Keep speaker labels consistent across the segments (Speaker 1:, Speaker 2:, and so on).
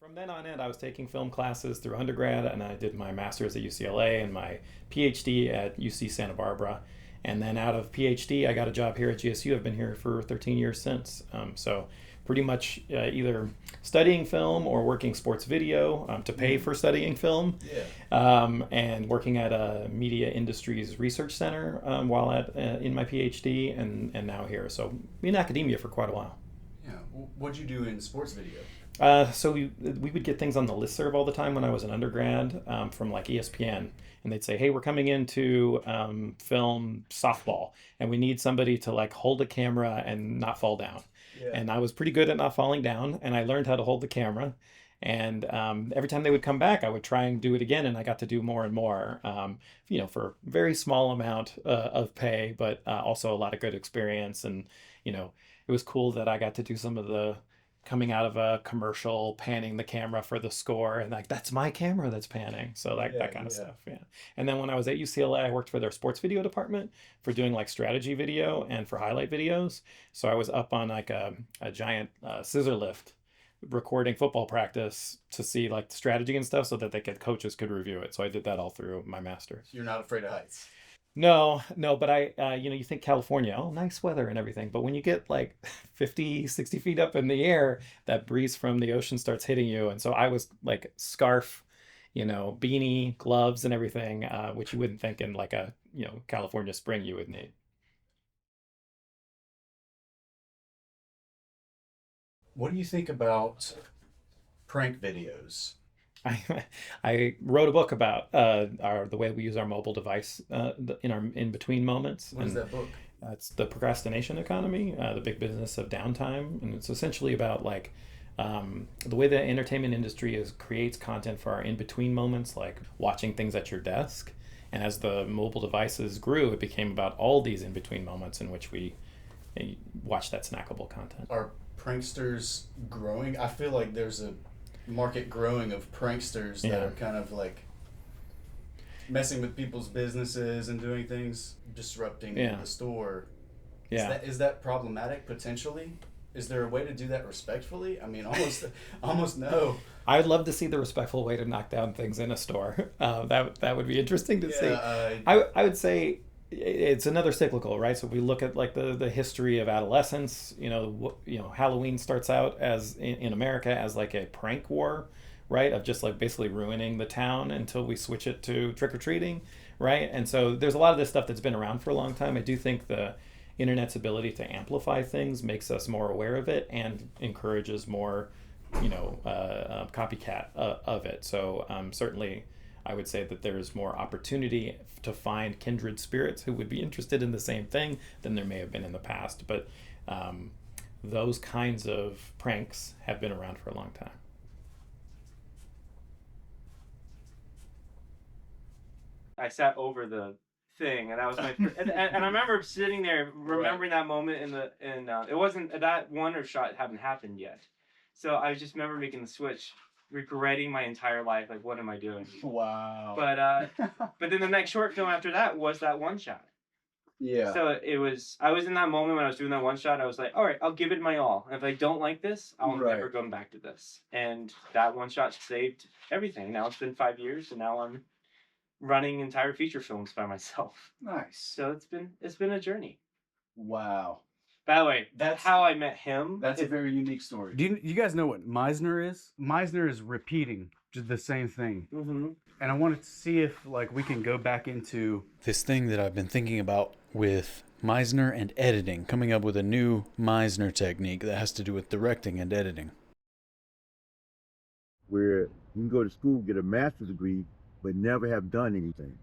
Speaker 1: From then on in, I was taking film classes through undergrad, and I did my master's at UCLA and my PhD at UC Santa Barbara. And then out of PhD, I got a job here at GSU. I've been here for 13 years since. So pretty much either studying film or working sports video to pay for studying film,
Speaker 2: Yeah.
Speaker 1: and working at a media industries research center while in my PhD, and now here. So in academia for quite a while.
Speaker 2: Yeah. What'd you do in sports video?
Speaker 1: So we would get things on the listserv all the time when I was an undergrad from like ESPN, and they'd say, "Hey, we're coming into film softball, and we need somebody to like hold a camera and not fall down."
Speaker 2: Yeah.
Speaker 1: And I was pretty good at not falling down, and I learned how to hold the camera. And every time they would come back, I would try and do it again, and I got to do more and more, for a very small amount of pay, but also a lot of good experience. And it was cool that I got to do some of the coming out of a commercial, panning the camera for the score, and like that's my camera that's panning. So that kind of stuff, yeah. And then when I was at UCLA, I worked for their sports video department for doing like strategy video and for highlight videos. So I was up on like a giant scissor lift recording football practice to see like the strategy and stuff so that coaches could review it. So I did that all through my master's.
Speaker 2: You're not afraid of heights.
Speaker 1: No, but you think California, oh, nice weather and everything. But when you get like 50, 60 feet up in the air, that breeze from the ocean starts hitting you. And so I was like scarf, beanie, gloves and everything, which you wouldn't think in like a, California spring you would need.
Speaker 2: What do you think about prank videos?
Speaker 1: I I wrote a book about the way we use our mobile device in our in between moments.
Speaker 2: What is
Speaker 1: And
Speaker 2: that book?
Speaker 1: it's the procrastination economy, the big business of downtime, and it's essentially about like the way the entertainment industry creates content for our in between moments, like watching things at your desk. And as the mobile devices grew, it became about all these in between moments in which we watch that snackable content.
Speaker 2: Are pranksters growing? I feel like there's a market growing of pranksters that
Speaker 1: Yeah.
Speaker 2: are kind of like messing with people's businesses and doing things, disrupting
Speaker 1: Yeah.
Speaker 2: the store.
Speaker 1: Yeah.
Speaker 2: Is that problematic potentially? Is there a way to do that respectfully? I mean, almost no.
Speaker 1: I'd love to see the respectful way to knock down things in a store. That would be interesting to see.
Speaker 2: Yeah,
Speaker 1: I would say it's another cyclical, right? So if we look at like the history of adolescence, Halloween starts out as in America as like a prank war, right? Of just like basically ruining the town until we switch it to trick or treating, right? And so there's a lot of this stuff that's been around for a long time. I do think the internet's ability to amplify things makes us more aware of it and encourages more, copycat of it. So certainly I would say that there's more opportunity to find kindred spirits who would be interested in the same thing than there may have been in the past. But those kinds of pranks have been around for a long time.
Speaker 3: I sat over the thing, and that was my and I remember sitting there remembering that moment it wasn't that one or shot hadn't happened yet, so I just remember making the switch, regretting my entire life, like what am I doing?
Speaker 2: wow.
Speaker 3: But then the next short film after that was that one shot.
Speaker 2: Yeah.
Speaker 3: So I was in that moment when I was doing that one shot. I was like, all right, I'll give it my all. And if I don't like this, I'll
Speaker 2: Right.
Speaker 3: never go back to this. And that one shot saved everything. Now it's been 5 years, and now I'm running entire feature films by myself.
Speaker 2: Nice.
Speaker 3: So it's been a journey.
Speaker 2: Wow.
Speaker 3: By the way,
Speaker 2: That's
Speaker 3: how I met him.
Speaker 2: That's a very unique story.
Speaker 4: Do you guys know what Meisner is? Meisner is repeating just the same thing.
Speaker 3: Mm-hmm.
Speaker 4: And I wanted to see if we can go back into this thing that I've been thinking about with Meisner and editing, coming up with a new Meisner technique that has to do with directing and editing.
Speaker 5: Where you can go to school, get a master's degree, but never have done anything.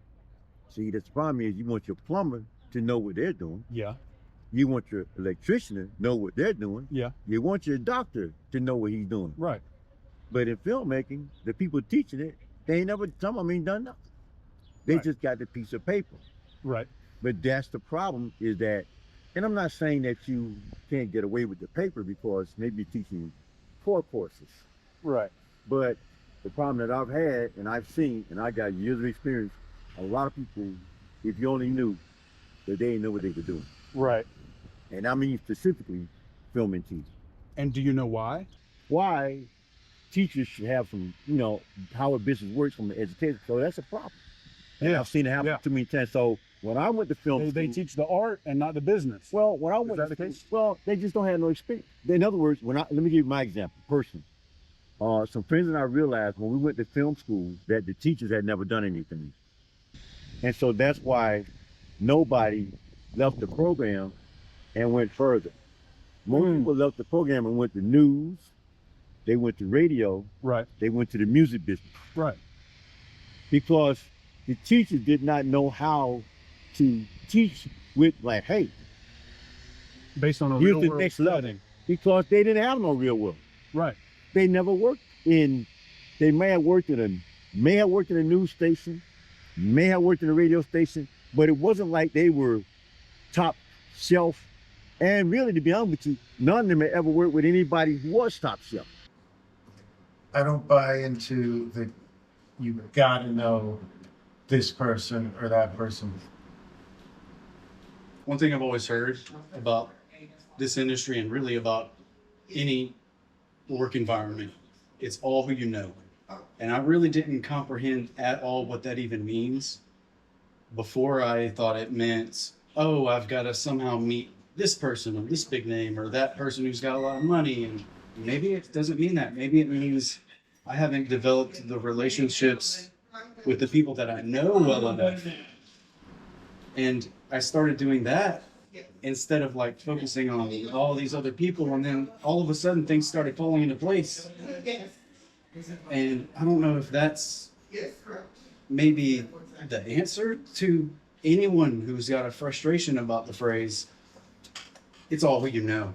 Speaker 5: See, the problem is you want your plumber to know what they're doing.
Speaker 4: Yeah.
Speaker 5: You want your electrician to know what they're doing.
Speaker 4: Yeah.
Speaker 5: You want your doctor to know what he's doing.
Speaker 4: Right.
Speaker 5: But in filmmaking, the people teaching it, some of them ain't done nothing. They
Speaker 4: Right.
Speaker 5: just got the piece of paper.
Speaker 4: Right.
Speaker 5: But that's the problem is that, and I'm not saying that you can't get away with the paper because maybe you're teaching core courses.
Speaker 4: Right.
Speaker 5: But the problem that I've had and I've seen, and I got years of experience, a lot of people, if you only knew, that they didn't know what they were doing.
Speaker 4: Right.
Speaker 5: And I mean specifically film and TV.
Speaker 4: And do you know why?
Speaker 5: Why? teachers should have some, how a business works from the education. So that's a problem. And
Speaker 6: Yeah.
Speaker 5: I've seen it happen too many times. So when I went to film
Speaker 6: They
Speaker 5: school,
Speaker 6: teach the art and not the business.
Speaker 5: well, when I went
Speaker 6: that
Speaker 5: to
Speaker 6: the case?
Speaker 5: well, they just don't have no experience. In other words, let me give you my example, personally. Some friends and I realized when we went to film school that the teachers had never done anything. And so that's why nobody left the program and went further. Most people left the program and went to news, they went to radio,
Speaker 6: Right.
Speaker 5: they went to the music business.
Speaker 6: Right.
Speaker 5: Because the teachers did not know how to teach with, like, hey,
Speaker 6: Based on a
Speaker 5: here's
Speaker 6: real
Speaker 5: the
Speaker 6: world
Speaker 5: next level.
Speaker 6: setting.
Speaker 5: Because they didn't have no real world.
Speaker 6: Right.
Speaker 5: They never worked they may have worked in a news station, may have worked in a radio station, but it wasn't like they were top shelf. And really, to be honest with you, none of them had ever worked with anybody who was top shelf.
Speaker 7: I don't buy into the you gotta know this person or that person.
Speaker 4: One thing I've always heard about this industry and really about any work environment, it's all who you know. And I really didn't comprehend at all what that even means. Before, I thought it meant, oh, I've got to somehow meet this person or this big name or that person who's got a lot of money. And maybe it doesn't mean that. Maybe it means I haven't developed the relationships with the people that I know well enough. And I started doing that instead of like focusing on all these other people. And then all of a sudden things started falling into place. And I don't know if that's maybe the answer to anyone who's got a frustration about the phrase, it's all who you know.